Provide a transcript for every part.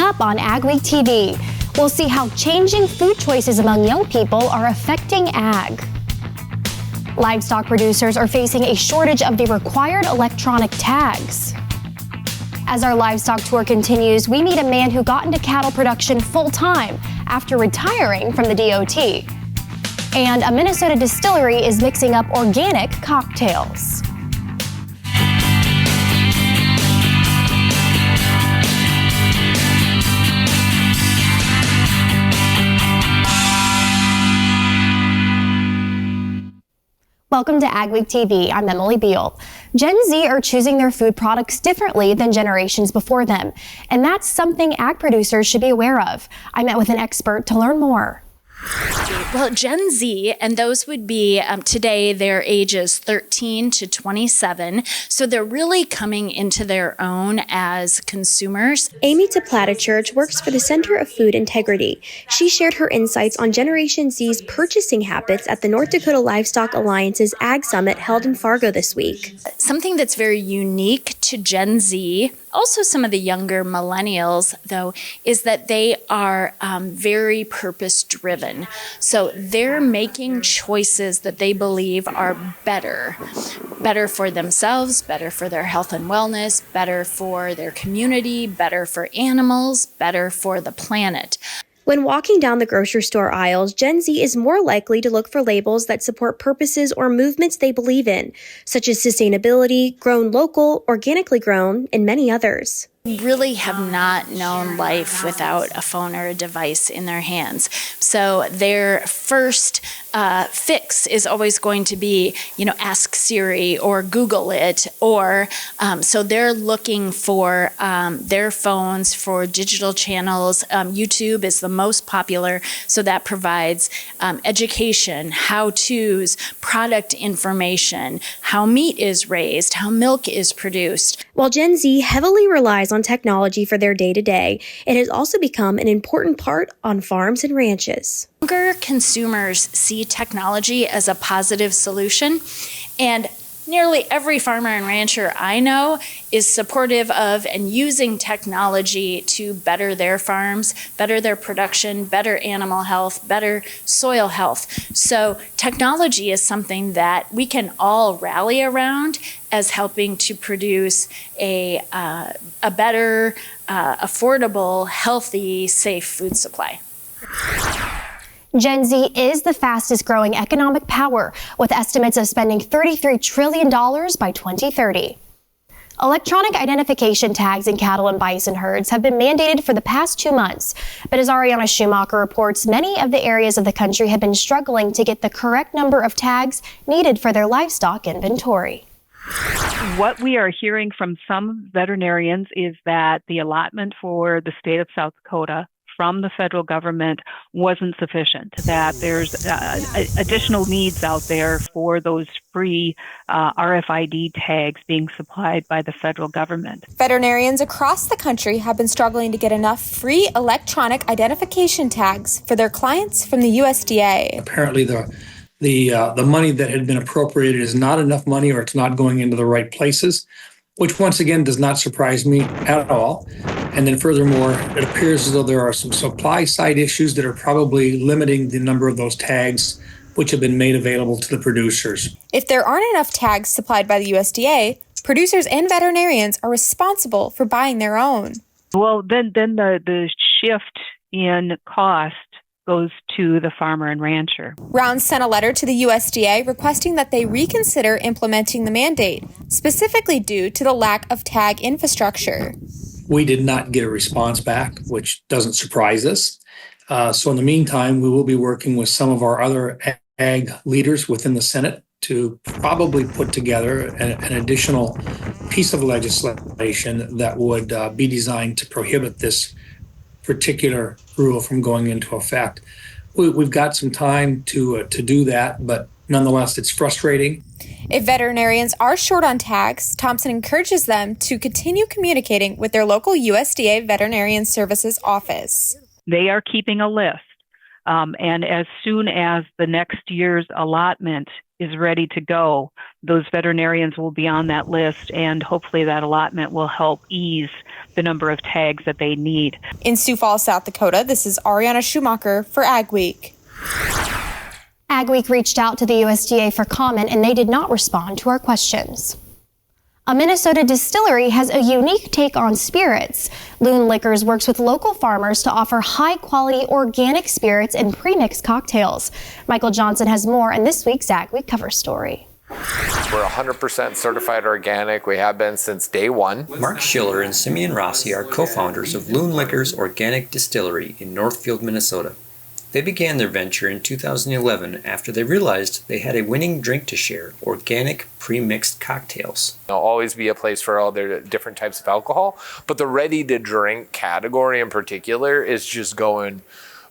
up on AgweekTV. We'll see how changing food choices among young people are affecting ag. Livestock producers are facing a shortage of the required electronic tags. As our livestock tour continues, we meet a man who got into cattle production full-time after retiring from the DOT. And a Minnesota distillery is mixing up organic cocktails. Welcome to AgweekTV. I'm Emily Beal. Gen Z are choosing their food products differently than generations before them, and that's something ag producers should be aware of. I met with an expert to learn more. Well, Gen Z, and those would be today their ages 13 to 27, so they're really coming into their own as consumers. Amy Teplatachurch works for the Center of Food Integrity. She shared her insights on Generation Z's purchasing habits at the North Dakota Livestock Alliance's Ag Summit held in Fargo this week. Something that's very unique to Gen Z, also some of the younger millennials, though, is that they are very purpose-driven. So they're making choices that they believe are better for themselves, better for their health and wellness, better for their community, better for animals, better for the planet. When walking down the grocery store aisles, Gen Z is more likely to look for labels that support purposes or movements they believe in, such as sustainability, grown local, organically grown, and many others. Really have not known life without a phone or a device in their hands. So their first fix is always going to be, ask Siri or Google it, or so they're looking for their phones for digital channels. YouTube is the most popular, so that provides education, how-tos, product information, how meat is raised, how milk is produced. While Gen Z heavily relies on technology for their day-to-day, it has also become an important part on farms and ranches. Younger consumers see technology as a positive solution, and nearly every farmer and rancher I know is supportive of and using technology to better their farms, better their production, better animal health, better soil health. So technology is something that we can all rally around as helping to produce a better, affordable, healthy, safe food supply. Gen Z is the fastest growing economic power, with estimates of spending $33 trillion by 2030. Electronic identification tags in cattle and bison herds have been mandated for the past 2 months, but as Ariana Schumacher reports, many of the areas of the country have been struggling to get the correct number of tags needed for their livestock inventory. What we are hearing from some veterinarians is that the allotment for the state of South Dakota from the federal government wasn't sufficient, that there's additional needs out there for those free RFID tags being supplied by the federal government. Veterinarians across the country have been struggling to get enough free electronic identification tags for their clients from the USDA. Apparently the money that had been appropriated is not enough money, or it's not going into the right places, which once again does not surprise me at all. And then furthermore, it appears as though there are some supply side issues that are probably limiting the number of those tags which have been made available to the producers. If there aren't enough tags supplied by the USDA, producers and veterinarians are responsible for buying their own. Well, then the shift in cost goes to the farmer and rancher. Rounds sent a letter to the USDA requesting that they reconsider implementing the mandate, specifically due to the lack of tag infrastructure. We did not get a response back, which doesn't surprise us. So in the meantime, we will be working with some of our other ag leaders within the Senate to probably put together an additional piece of legislation that would be designed to prohibit this particular rule from going into effect. We've got some time to do that, but nonetheless, it's frustrating. If veterinarians are short on tags, Thompson encourages them to continue communicating with their local USDA Veterinarian Services office. They are keeping a list, and as soon as the next year's allotment is ready to go, those veterinarians will be on that list, and hopefully that allotment will help ease the number of tags that they need. In Sioux Falls, South Dakota, this is Ariana Schumacher for AgWeek. AgWeek reached out to the USDA for comment, and they did not respond to our questions. A Minnesota distillery has a unique take on spirits. Loon Liquors works with local farmers to offer high-quality organic spirits and pre-mixed cocktails. Michael Johnson has more in this week's AgWeek cover story. We're 100% certified organic. We have been since day one. Mark Schiller and Simeon Rossi are co-founders of Loon Liquors Organic Distillery in Northfield, Minnesota. They began their venture in 2011 after they realized they had a winning drink to share, organic pre-mixed cocktails. There'll always be a place for all their different types of alcohol, but the ready-to-drink category in particular is just going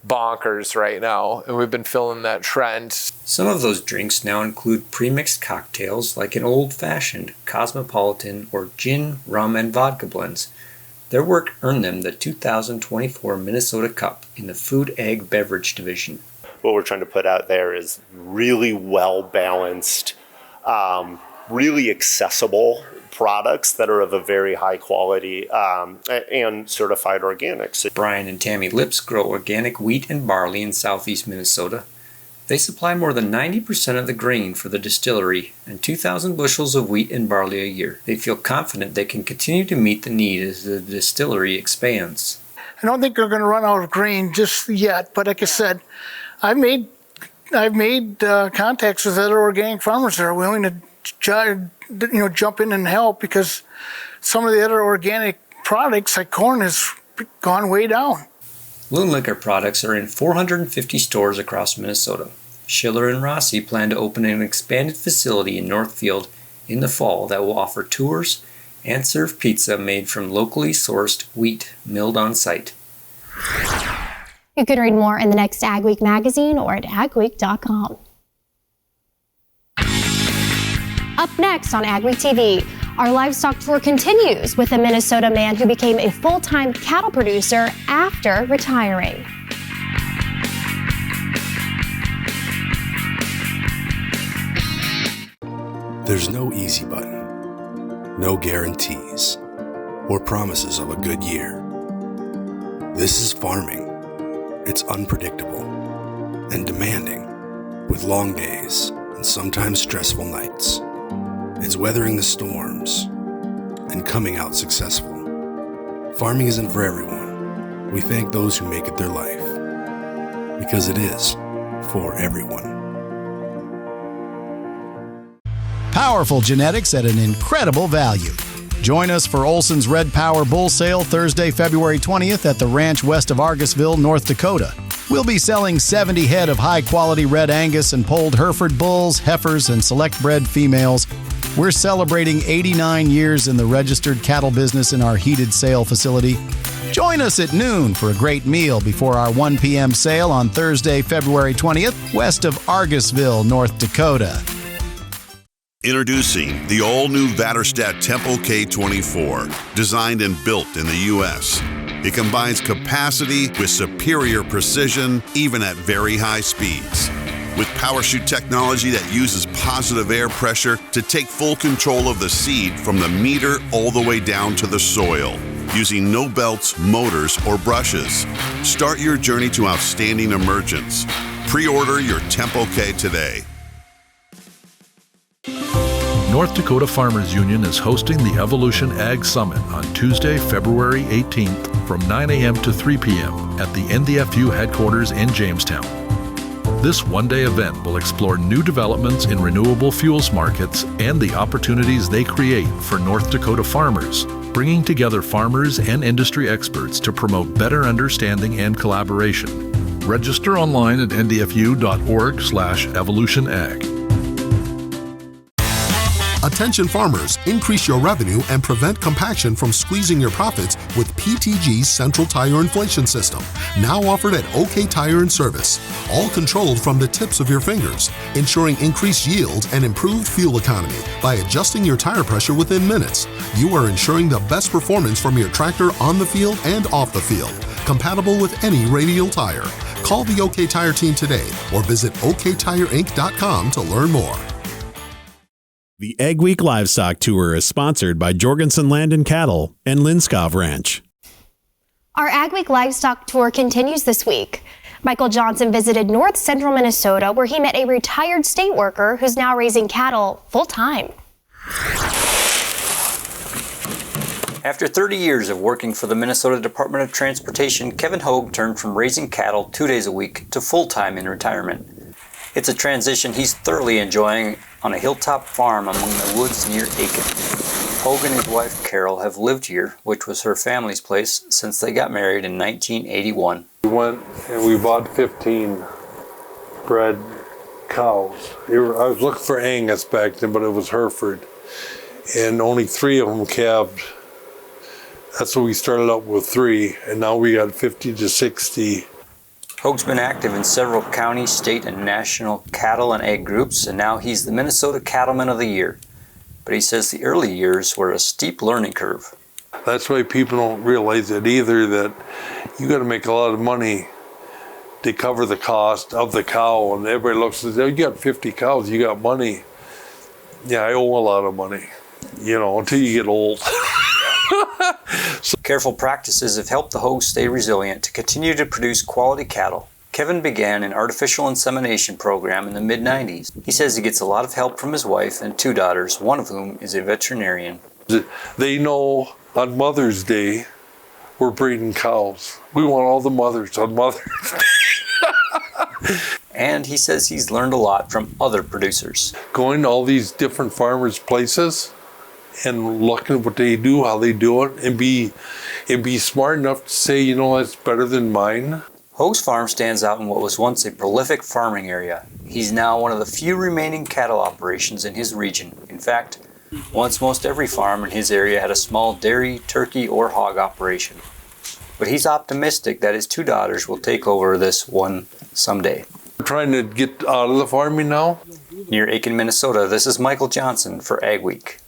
bonkers right now, and we've been filling that trend. Some of those drinks now include pre-mixed cocktails like an old-fashioned, cosmopolitan, or gin, rum, and vodka blends. Their work earned them the 2024 Minnesota Cup in the Food Ag Beverage Division. What we're trying to put out there is really well-balanced, really accessible products that are of a very high quality and certified organics. Brian and Tammy Lips grow organic wheat and barley in southeast Minnesota. They supply more than 90% of the grain for the distillery and 2,000 bushels of wheat and barley a year. They feel confident they can continue to meet the need as the distillery expands. I don't think they're going to run out of grain just yet, but like I said, I've made contacts with other organic farmers that are willing to jump in and help, because some of the other organic products like corn has gone way down. Loon Liquor products are in 450 stores across Minnesota. Schiller and Rossi plan to open an expanded facility in Northfield in the fall that will offer tours and serve pizza made from locally sourced wheat milled on site. You can read more in the next AgWeek magazine or at agweek.com. Up next on AgweekTV, our livestock tour continues with a Minnesota man who became a full-time cattle producer after retiring. There's no easy button, no guarantees, or promises of a good year. This is farming. It's unpredictable and demanding, with long days and sometimes stressful nights. It's weathering the storms and coming out successful. Farming isn't for everyone. We thank those who make it their life, because it is for everyone. Powerful genetics at an incredible value. Join us for Olson's Red Power Bull Sale Thursday, February 20th at the ranch west of Argusville, North Dakota. We'll be selling 70 head of high-quality red Angus and polled Hereford bulls, heifers, and select-bred females. We're celebrating 89 years in the registered cattle business in our heated sale facility. Join us at noon for a great meal before our 1 p.m. sale on Thursday, February 20th, west of Argusville, North Dakota. Introducing the all-new Vatterstadt Tempo K24, designed and built in the U.S. It combines capacity with superior precision, even at very high speeds. With PowerShoot technology that uses positive air pressure to take full control of the seed from the meter all the way down to the soil, using no belts, motors, or brushes. Start your journey to outstanding emergence. Pre-order your Tempo K today. North Dakota Farmers Union is hosting the Evolution Ag Summit on Tuesday, February 18th from 9 a.m. to 3 p.m. at the NDFU headquarters in Jamestown. This one-day event will explore new developments in renewable fuels markets and the opportunities they create for North Dakota farmers, bringing together farmers and industry experts to promote better understanding and collaboration. Register online at ndfu.org/evolutionag. Attention farmers, increase your revenue and prevent compaction from squeezing your profits with PTG's Central Tire Inflation System, now offered at OK Tire and Service. All controlled from the tips of your fingers, ensuring increased yield and improved fuel economy by adjusting your tire pressure within minutes. You are ensuring the best performance from your tractor on the field and off the field, compatible with any radial tire. Call the OK Tire team today or visit oktireinc.com to learn more. The AgWeek Livestock Tour is sponsored by Jorgensen Land and Cattle and Linskov Ranch. Our AgWeek Livestock Tour continues this week. Michael Johnson visited north central Minnesota, where he met a retired state worker who's now raising cattle full-time. After 30 years of working for the Minnesota Department of Transportation, Kevin Hogue turned from raising cattle 2 days a week to full-time in retirement. It's a transition he's thoroughly enjoying on a hilltop farm among the woods near Aiken. Hogue and his wife Carol have lived here, which was her family's place, since they got married in 1981. We went and we bought 15 bred cows. I was looking for Angus back then, but it was Hereford. And only 3 of them calved. That's what we started up with, 3, and now we got 50 to 60. Hogue's been active in several county, state, and national cattle and ag groups, and now he's the Minnesota Cattleman of the Year. But he says the early years were a steep learning curve. That's why people don't realize it either, that you got to make a lot of money to cover the cost of the cow, and everybody looks and says, you got 50 cows, you got money. Yeah, I owe a lot of money, until you get old. Careful practices have helped the Hogue stay resilient to continue to produce quality cattle. Kevin began an artificial insemination program in the mid-90s. He says he gets a lot of help from his wife and 2 daughters, one of whom is a veterinarian. They know on Mother's Day we're breeding cows. We want all the mothers on Mother's Day. And he says he's learned a lot from other producers. Going to all these different farmers' places and looking at what they do, how they do it, and be smart enough to say, that's better than mine. Hogue's farm stands out in what was once a prolific farming area. He's now one of the few remaining cattle operations in his region. In fact, once most every farm in his area had a small dairy, turkey, or hog operation. But he's optimistic that his 2 daughters will take over this one someday. We're trying to get out of the farming now. Near Aiken, Minnesota, this is Michael Johnson for AgWeek.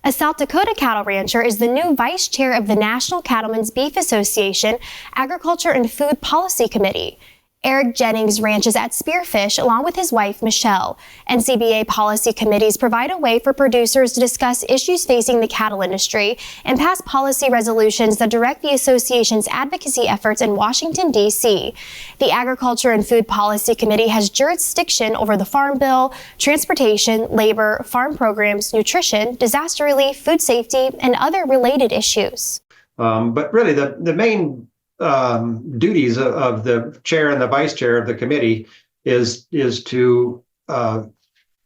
A South Dakota cattle rancher is the new vice chair of the National Cattlemen's Beef Association Agriculture and Food Policy Committee. Eric Jennings ranches at Spearfish along with his wife, Michelle. NCBA policy committees provide a way for producers to discuss issues facing the cattle industry and pass policy resolutions that direct the association's advocacy efforts in Washington, D.C. The Agriculture and Food Policy Committee has jurisdiction over the Farm Bill, transportation, labor, farm programs, nutrition, disaster relief, food safety, and other related issues. But really, the main duties of the chair and the vice chair of the committee is to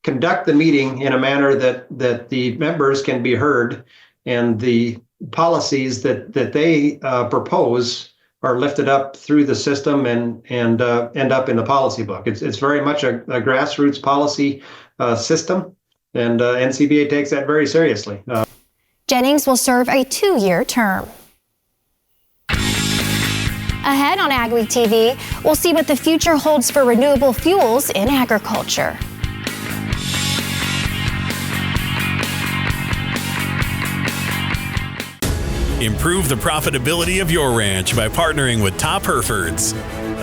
conduct the meeting in a manner that the members can be heard, and the policies that they propose are lifted up through the system and end up in the policy book. It's very much a grassroots policy system, and NCBA takes that very seriously. Jennings will serve a 2-year term. Ahead on AgweekTV, we'll see what the future holds for renewable fuels in agriculture. Improve the profitability of your ranch by partnering with Top Herefords.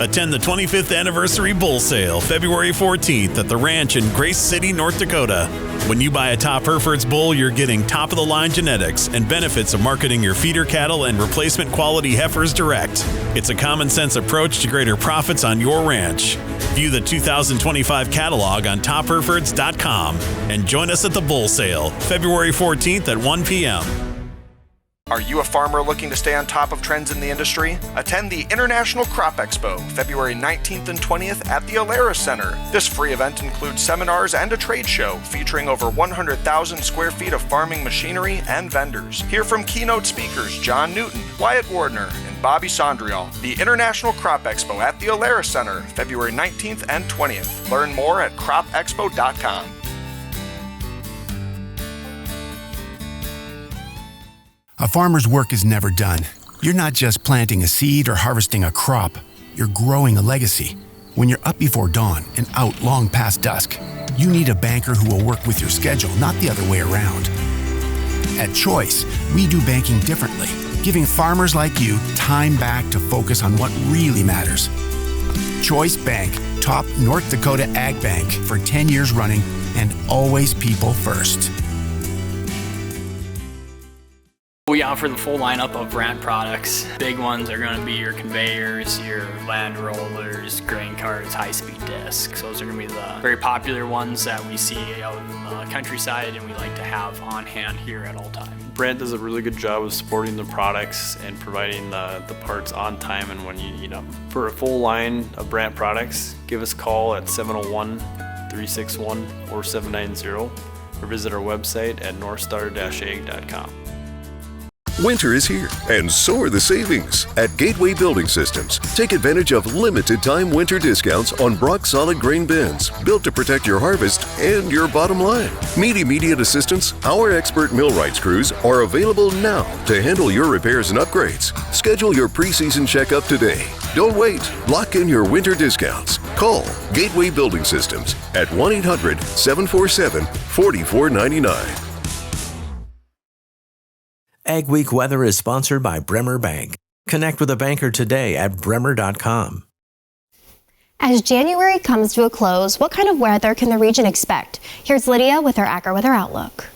Attend the 25th anniversary bull sale February 14th at the ranch in Grace City, North Dakota. When you buy a Top Herefords bull, you're getting top-of-the-line genetics and benefits of marketing your feeder cattle and replacement quality heifers direct. It's a common-sense approach to greater profits on your ranch. View the 2025 catalog on topherefords.com and join us at the bull sale February 14th at 1 p.m. Are you a farmer looking to stay on top of trends in the industry? Attend the International Crop Expo, February 19th and 20th at the Alara Center. This free event includes seminars and a trade show featuring over 100,000 square feet of farming machinery and vendors. Hear from keynote speakers John Newton, Wyatt Wardner, and Bobby Sondrial. The International Crop Expo at the Alara Center, February 19th and 20th. Learn more at cropexpo.com. A farmer's work is never done. You're not just planting a seed or harvesting a crop. You're growing a legacy. When you're up before dawn and out long past dusk, you need a banker who will work with your schedule, not the other way around. At Choice, we do banking differently, giving farmers like you time back to focus on what really matters. Choice Bank, top North Dakota Ag Bank for 10 years running and always people first. We offer the full lineup of brand products. Big ones are going to be your conveyors, your land rollers, grain carts, high-speed discs. Those are going to be the very popular ones that we see out in the countryside and we like to have on hand here at all times. Brand does a really good job of supporting the products and providing the parts on time and when you need them. For a full line of brand products, give us a call at 701-361-4790 or visit our website at northstar-ag.com. Winter is here, and so are the savings. At Gateway Building Systems, take advantage of limited-time winter discounts on Brock solid grain bins, built to protect your harvest and your bottom line. Need immediate assistance? Our expert millwrights crews are available now to handle your repairs and upgrades. Schedule your pre-season checkup today. Don't wait. Lock in your winter discounts. Call Gateway Building Systems at 1-800-747-4499. AgWeek Weather is sponsored by Bremer Bank. Connect with a banker today at bremer.com. As January comes to a close, what kind of weather can the region expect? Here's Lydia with our AgriWeather Outlook.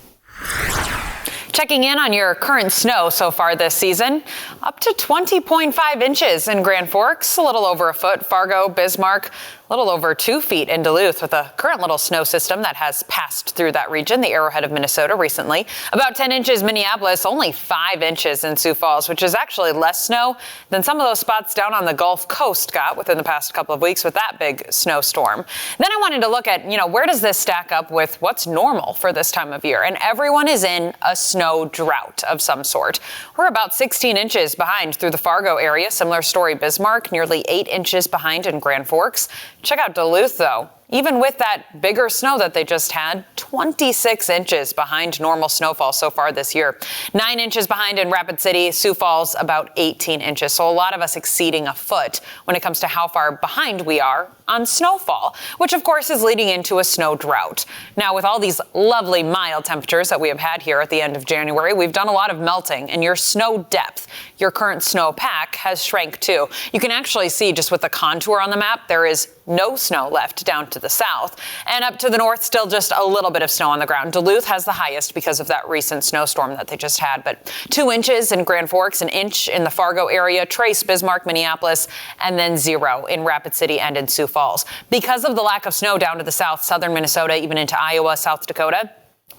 Checking in on your current snow so far this season, up to 20.5 inches in Grand Forks, a little over a foot, Fargo, Bismarck, a little over 2 feet in Duluth with a current little snow system that has passed through that region, the Arrowhead of Minnesota recently. About 10 inches Minneapolis, only 5 inches in Sioux Falls, which is actually less snow than some of those spots down on the Gulf Coast got within the past couple of weeks with that big snowstorm. Then I wanted to look at, where does this stack up with what's normal for this time of year? And everyone is in a snow drought of some sort. We're about 16 inches behind through the Fargo area. Similar story, Bismarck, nearly 8 inches behind in Grand Forks. Check out Duluth, though. Even with that bigger snow that they just had, 26 inches behind normal snowfall so far this year. 9 inches behind in Rapid City, Sioux Falls, about 18 inches. So a lot of us exceeding a foot when it comes to how far behind we are on snowfall, which of course is leading into a snow drought. Now, with all these lovely mild temperatures that we have had here at the end of January, we've done a lot of melting, and your snow depth, your current snow pack, has shrank too. You can actually see just with the contour on the map, there is no snow left down to the south, and up to the north, still just a little bit of snow on the ground. Duluth has the highest because of that recent snowstorm that they just had, but 2 inches in Grand Forks, 1 inch in the Fargo area, Trace, Bismarck, Minneapolis, and then 0 in Rapid City and in Sioux Falls. Because of the lack of snow down to the south, southern Minnesota, even into Iowa, South Dakota,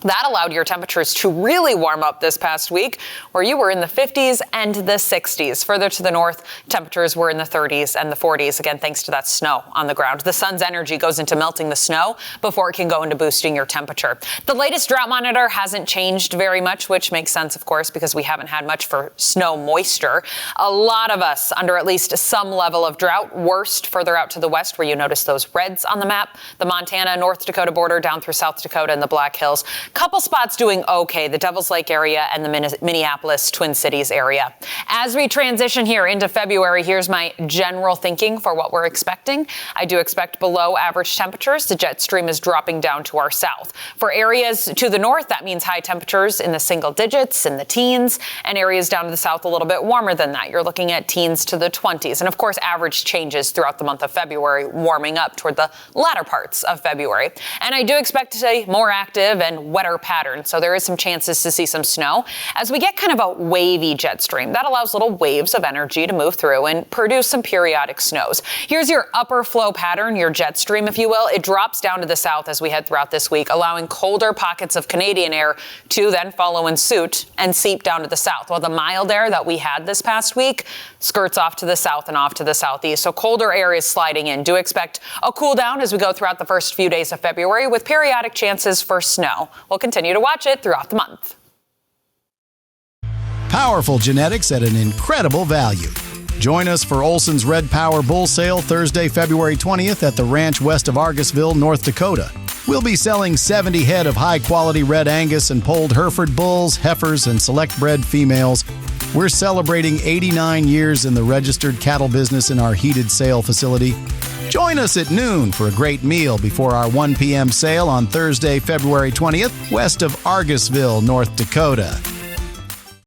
that allowed your temperatures to really warm up this past week, where you were in the 50s and the 60s. Further to the north, temperatures were in the 30s and the 40s, again, thanks to that snow on the ground. The sun's energy goes into melting the snow before it can go into boosting your temperature. The latest drought monitor hasn't changed very much, which makes sense, of course, because we haven't had much for snow moisture. A lot of us under at least some level of drought, worst further out to the west, where you notice those reds on the map, the Montana, North Dakota border down through South Dakota and the Black Hills. Couple spots doing okay, the Devil's Lake area and the Minneapolis Twin Cities area. As we transition here into February, here's my general thinking for what we're expecting. I do expect below average temperatures. The jet stream is dropping down to our south. For areas to the north, that means high temperatures in the single digits, in the teens, and areas down to the south a little bit warmer than that. You're looking at teens to the 20s. And of course, average changes throughout the month of February, warming up toward the latter parts of February. And I do expect to see more active and wetter pattern, so there is some chances to see some snow as we get kind of a wavy jet stream. That allows little waves of energy to move through and produce some periodic snows. Here's your upper flow pattern, your jet stream, if you will. It drops down to the south as we head throughout this week, allowing colder pockets of Canadian air to then follow in suit and seep down to the south, while the mild air that we had this past week skirts off to the south and off to the southeast. So colder air is sliding in. Do expect a cool down as we go throughout the first few days of February with periodic chances for snow. We'll continue to watch it throughout the month. Powerful genetics at an incredible value. Join us for Olson's Red Power Bull Sale Thursday, February 20th at the ranch west of Argusville, North Dakota. We'll be selling 70 head of high-quality red Angus and polled Hereford bulls, heifers, and select-bred females. We're celebrating 89 years in the registered cattle business in our heated sale facility. Join us at noon for a great meal before our 1 p.m. sale on Thursday, February 20th, west of Argusville, North Dakota.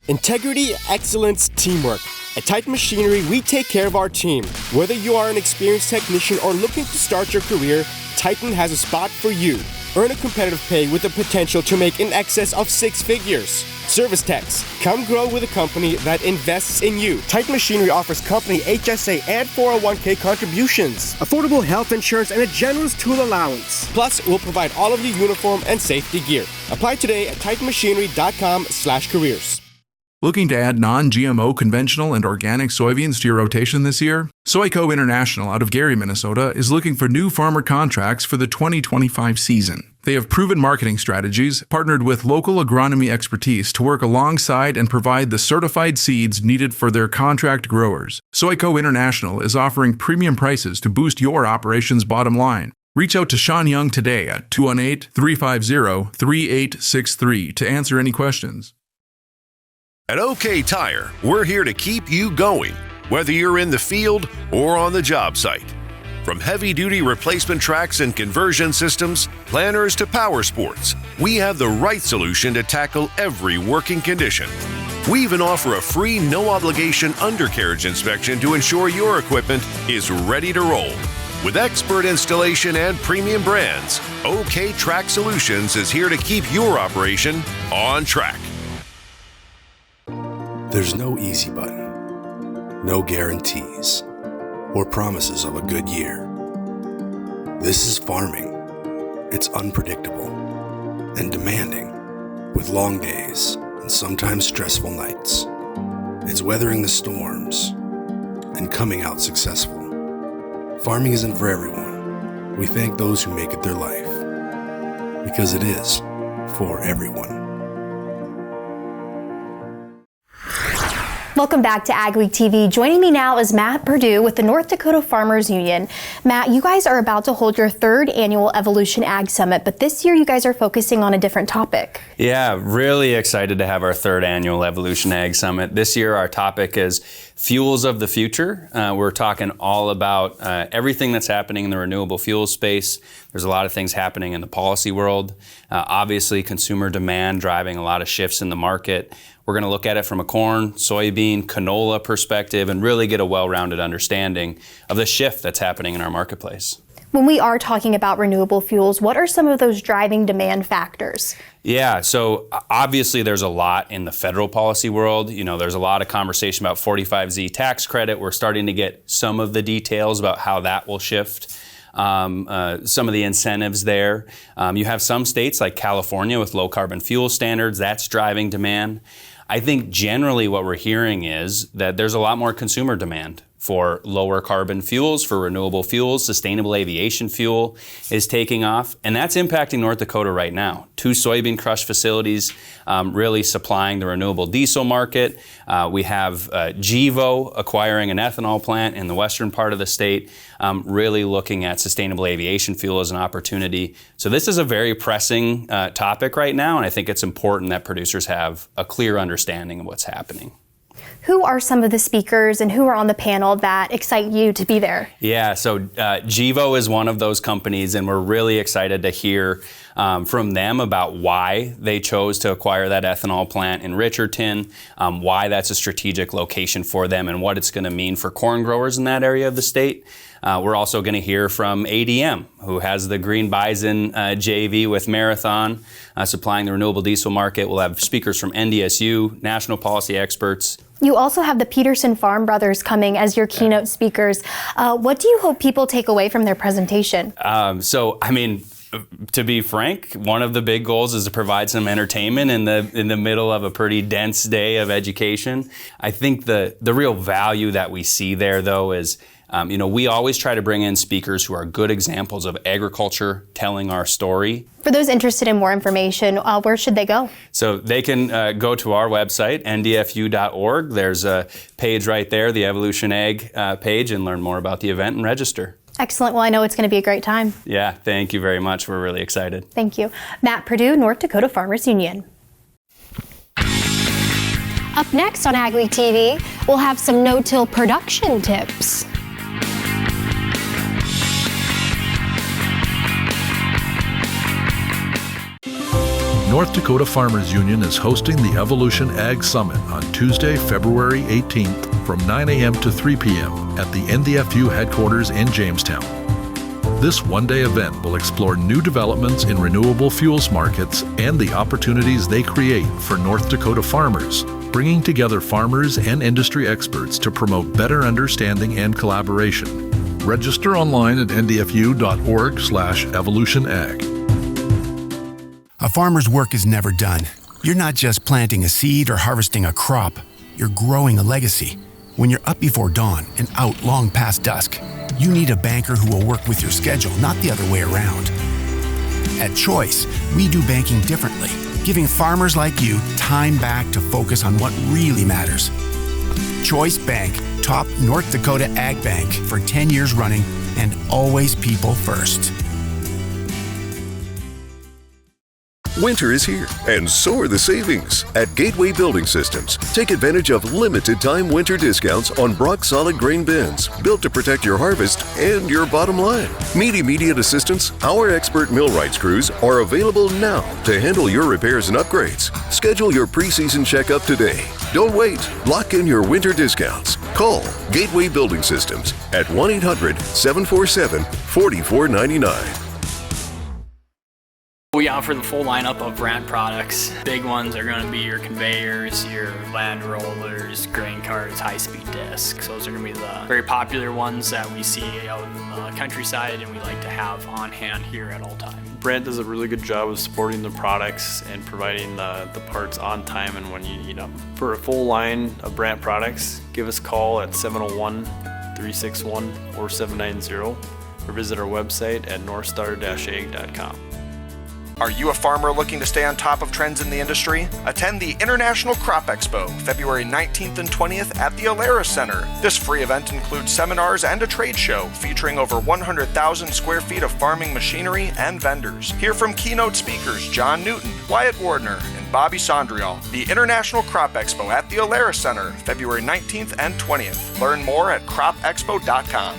Integrity, excellence, teamwork. At Titan Machinery, we take care of our team. Whether you are an experienced technician or looking to start your career, Titan has a spot for you. Earn a competitive pay with the potential to make in excess of 6 figures. Service techs, come grow with a company that invests in you. Titan Machinery offers company HSA and 401k contributions, affordable health insurance, and a generous tool allowance. Plus, we'll provide all of your uniform and safety gear. Apply today at titanmachinery.com/careers. Looking to add non-GMO conventional and organic soybeans to your rotation this year? Soyco International out of Gary, Minnesota is looking for new farmer contracts for the 2025 season. They have proven marketing strategies, partnered with local agronomy expertise to work alongside and provide the certified seeds needed for their contract growers. Soyco International is offering premium prices to boost your operation's bottom line. Reach out to Sean Young today at 218-350-3863 to answer any questions. At OK Tire, we're here to keep you going, whether you're in the field or on the job site. From heavy-duty replacement tracks and conversion systems, planters to power sports, we have the right solution to tackle every working condition. We even offer a free, no-obligation undercarriage inspection to ensure your equipment is ready to roll. With expert installation and premium brands, OK Track Solutions is here to keep your operation on track. There's no easy button, no guarantees, or promises of a good year. This is farming. It's unpredictable and demanding, with long days and sometimes stressful nights. It's weathering the storms and coming out successful. Farming isn't for everyone. We thank those who make it their life, because it is for everyone. Welcome back to AgweekTV. Joining me now is Matt Perdue with the North Dakota Farmers Union. Matt, you guys are about to hold your 3rd annual Evolution Ag Summit, but this year you guys are focusing on a different topic. Yeah, really excited to have our 3rd annual Evolution Ag Summit. This year our topic is Fuels of the Future. We're talking all about everything that's happening in the renewable fuel space. There's a lot of things happening in the policy world. Obviously, consumer demand driving a lot of shifts in the market. We're going to look at it from a corn, soybean, canola perspective and really get a well-rounded understanding of the shift that's happening in our marketplace. When we are talking about renewable fuels, what are some of those driving demand factors? Yeah, so obviously there's a lot in the federal policy world. You know, there's a lot of conversation about 45Z tax credit. We're starting to get some of the details about how that will shift. Some of the incentives there. You have some states like California with low carbon fuel standards. That's driving demand. I think generally what we're hearing is that there's a lot more consumer demand for lower carbon fuels, for renewable fuels. Sustainable aviation fuel is taking off, and that's impacting North Dakota right now. 2 soybean crush facilities really supplying the renewable diesel market. We have GEVO acquiring an ethanol plant in the western part of the state, really looking at sustainable aviation fuel as an opportunity. So this is a very pressing topic right now, and I think it's important that producers have a clear understanding of what's happening. Who are some of the speakers and who are on the panel that excite you to be there? Yeah, so GEVO is one of those companies, and we're really excited to hear from them about why they chose to acquire that ethanol plant in Richardton, why that's a strategic location for them, and what it's going to mean for corn growers in that area of the state. We're also going to hear from ADM, who has the Green Bison JV with Marathon, supplying the renewable diesel market. We'll have speakers from NDSU, national policy experts. You also have the Peterson Farm Brothers coming as your keynote speakers. What do you hope people take away from their presentation? To be frank, one of the big goals is to provide some entertainment in the middle of a pretty dense day of education. I think the real value that we see there, though, is we always try to bring in speakers who are good examples of agriculture telling our story. For those interested in more information, where should they go? So they can go to our website, ndfu.org. There's a page right there, the Evolution Ag page, and learn more about the event and register. Excellent. Well, I know it's going to be a great time. Yeah, thank you very much. We're really excited. Thank you. Matt Perdue, North Dakota Farmers Union. Up next on AgweekTV, we'll have some no-till production tips. North Dakota Farmers Union is hosting the Evolution Ag Summit on Tuesday, February 18th from 9 a.m. to 3 p.m. at the NDFU headquarters in Jamestown. This one-day event will explore new developments in renewable fuels markets and the opportunities they create for North Dakota farmers, bringing together farmers and industry experts to promote better understanding and collaboration. Register online at ndfu.org/evolutionag. A farmer's work is never done. You're not just planting a seed or harvesting a crop. You're growing a legacy. When you're up before dawn and out long past dusk, you need a banker who will work with your schedule, not the other way around. At Choice, we do banking differently, giving farmers like you time back to focus on what really matters. Choice Bank, top North Dakota Ag Bank for 10 years running, and always people first. Winter is here, and so are the savings. At Gateway Building Systems, take advantage of limited-time winter discounts on Brock solid grain bins, built to protect your harvest and your bottom line. Need immediate assistance? Our expert millwrights crews are available now to handle your repairs and upgrades. Schedule your pre-season checkup today. Don't wait. Lock in your winter discounts. Call Gateway Building Systems at 1-800-747-4499. We offer the full lineup of brand products. Big ones are going to be your conveyors, your land rollers, grain carts, high-speed discs. Those are going to be the very popular ones that we see out in the countryside and we like to have on hand here at all times. Brent does a really good job of supporting the products and providing the parts on time and when you need them. For a full line of Brent products, give us a call at 701-361-4790 or visit our website at northstar-ag.com. Are you a farmer looking to stay on top of trends in the industry? Attend the International Crop Expo, February 19th and 20th at the Alara Center. This free event includes seminars and a trade show featuring over 100,000 square feet of farming machinery and vendors. Hear from keynote speakers John Newton, Wyatt Wardner, and Bobby Sondrial. The International Crop Expo at the Alara Center, February 19th and 20th. Learn more at cropexpo.com.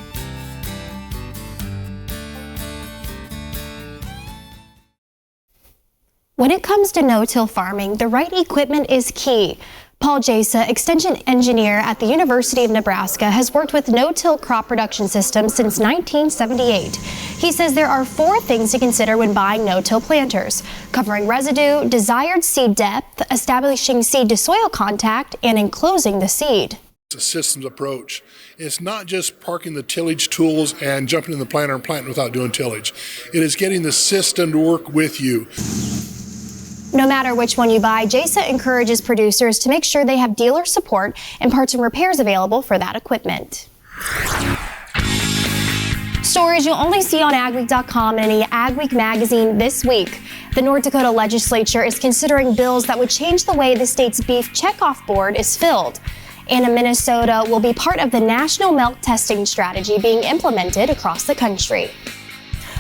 When it comes to no-till farming, the right equipment is key. Paul Jasa, extension engineer at the University of Nebraska, has worked with no-till crop production systems since 1978. He says there are 4 things to consider when buying no-till planters: covering residue, desired seed depth, establishing seed-to-soil contact, and enclosing the seed. It's a systems approach. It's not just parking the tillage tools and jumping in the planter and planting without doing tillage. It is getting the system to work with you. No matter which one you buy, Jasa encourages producers to make sure they have dealer support and parts and repairs available for that equipment. Stories you'll only see on AgWeek.com and the AgWeek magazine this week. The North Dakota legislature is considering bills that would change the way the state's beef checkoff board is filled. And Minnesota will be part of the national milk testing strategy being implemented across the country.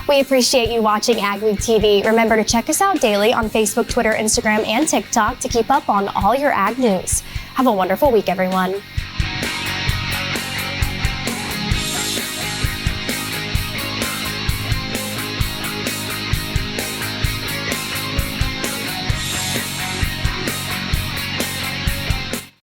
We appreciate you watching AgweekTV. Remember to check us out daily on Facebook, Twitter, Instagram, and TikTok to keep up on all your ag news. Have a wonderful week, everyone.